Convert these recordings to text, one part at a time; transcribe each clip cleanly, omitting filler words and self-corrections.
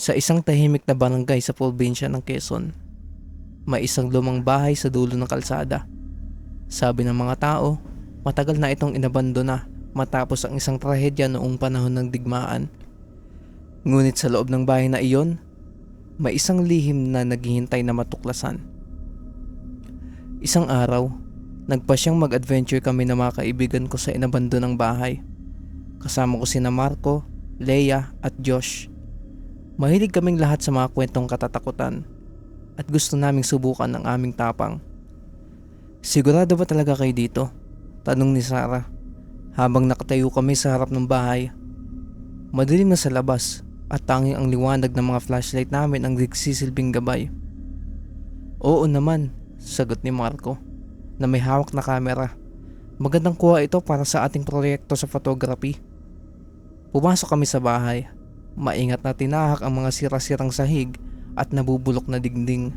Sa isang tahimik na barangay sa probinsya ng Quezon, may isang lumang bahay sa dulo ng kalsada. Sabi ng mga tao, matagal na itong inabandona matapos ang isang trahedya noong panahon ng digmaan. Ngunit sa loob ng bahay na iyon, may isang lihim na naghihintay na matuklasan. Isang araw, nagpasyang mag-adventure kami ng mga kaibigan ko sa inabandonang bahay. Kasama ko sina Marco, Leia at Josh. Mahilig kaming lahat sa mga kwentong katatakutan at gusto naming subukan ang aming tapang. "Sigurado ba talaga kayo dito?" tanong ni Sarah habang nakatayo kami sa harap ng bahay. Madilim na sa labas at tanging ang liwanag ng mga flashlight namin ang nagsisilbing gabay. "Oo naman," sagot ni Marco na may hawak na kamera. "Magandang kuha ito para sa ating proyekto sa photography." Pumasok kami sa bahay. Maingat na tinahak ang mga sira-sirang sahig at nabubulok na dingding.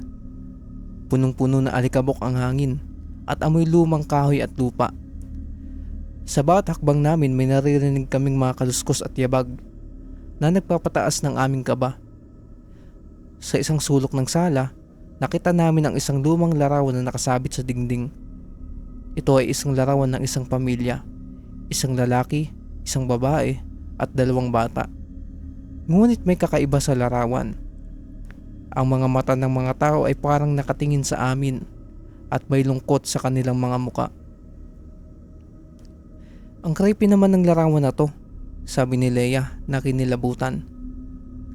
Punong-puno na alikabok ang hangin at amoy lumang kahoy at lupa. Sa bawat hakbang namin may naririnig kaming mga kaluskos at yabag na nagpapataas ng aming kaba. Sa isang sulok ng sala, nakita namin ang isang lumang larawan na nakasabit sa dingding. Ito ay isang larawan ng isang pamilya, isang lalaki, isang babae at 2 bata. Ngunit may kakaiba sa larawan. Ang mga mata ng mga tao ay parang nakatingin sa amin at may lungkot sa kanilang mga muka. "Ang creepy naman ng larawan na to," sabi ni Leia na kinilabutan.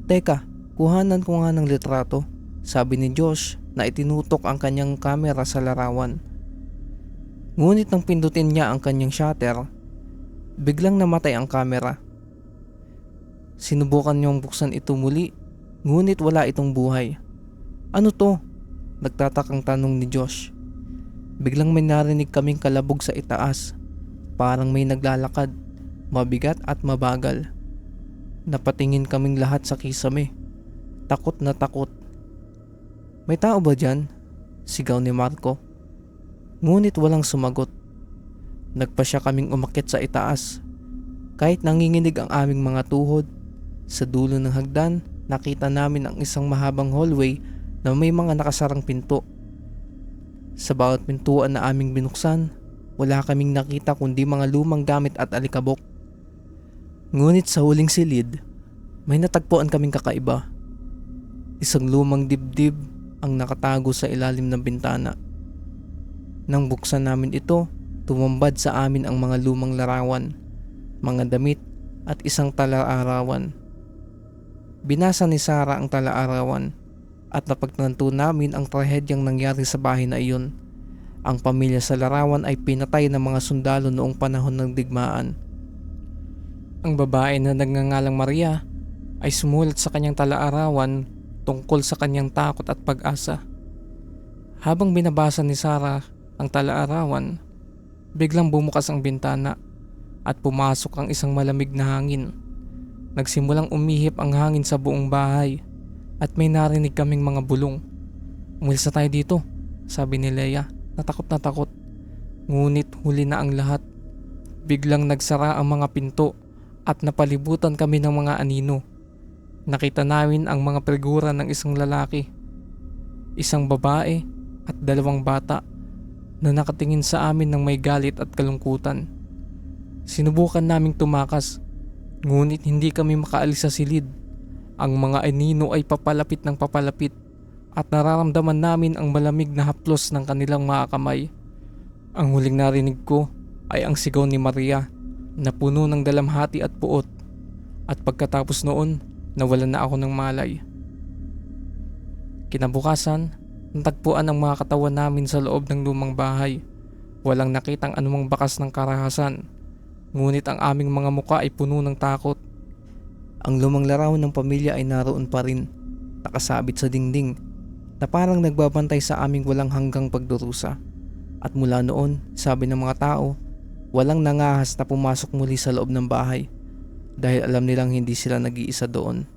"Teka, kuhanan ko nga ng litrato," sabi ni Josh na itinutok ang kanyang kamera sa larawan. Ngunit nang pindutin niya ang kanyang shutter, biglang namatay ang kamera. Sinubukan niyang buksan ito muli, ngunit wala itong buhay. "Ano to?" nagtatakang tanong ni Josh. Biglang may narinig kaming kalabog sa itaas, parang may naglalakad, mabigat at mabagal. Napatingin kaming lahat sa kisame, takot na takot. "May tao ba dyan?" sigaw ni Marco. Ngunit walang sumagot. Nagpasya kaming umakyat sa itaas. Kahit nanginginig ang aming mga tuhod, sa dulo ng hagdan nakita namin ang isang mahabang hallway na may mga nakasarang pinto. Sa bawat pintuan na aming binuksan, wala kaming nakita kundi mga lumang gamit at alikabok. Ngunit sa huling silid, may natagpuan kaming kakaiba. Isang lumang dibdib ang nakatago sa ilalim ng bintana. Nang buksan namin ito, tumambad sa amin ang mga lumang larawan, mga damit at isang tala-arawan. Binasa ni Sarah ang tala-arawan at napagtanto namin ang trahedyang nangyari sa bahay na iyon. Ang pamilya sa larawan ay pinatay ng mga sundalo noong panahon ng digmaan. Ang babae na nagngangalang Maria ay sumulat sa kanyang tala-arawan tungkol sa kanyang takot at pag-asa. Habang binabasa ni Sarah ang tala-arawan, biglang bumukas ang bintana at pumasok ang isang malamig na hangin. Nagsimulang umihip ang hangin sa buong bahay at may narinig kaming mga bulong. "Umalis na tayo dito," sabi ni Leia, natakot na takot. Ngunit huli na ang lahat. Biglang nagsara ang mga pinto at napalibutan kami ng mga anino. Nakita namin ang mga figura ng isang lalaki, isang babae at 2 bata na nakatingin sa amin ng may galit at kalungkutan. Sinubukan naming tumakas, ngunit hindi kami makaalis sa silid. Ang mga anino ay papalapit ng papalapit at nararamdaman namin ang malamig na haplos ng kanilang mga kamay. Ang huling narinig ko ay ang sigaw ni Maria na puno ng dalamhati at puot, at pagkatapos noon nawalan na ako ng malay. Kinabukasan, natagpuan ang mga katawan namin sa loob ng lumang bahay. Walang nakitang anumang bakas ng karahasan, ngunit ang aming mga muka ay puno ng takot. Ang lumang larawan ng pamilya ay naroon pa rin, nakasabit sa dingding, na parang nagbabantay sa aming walang hanggang pagdurusa. At mula noon, sabi ng mga tao, walang nangahas na pumasok muli sa loob ng bahay dahil alam nilang hindi sila nag-iisa doon.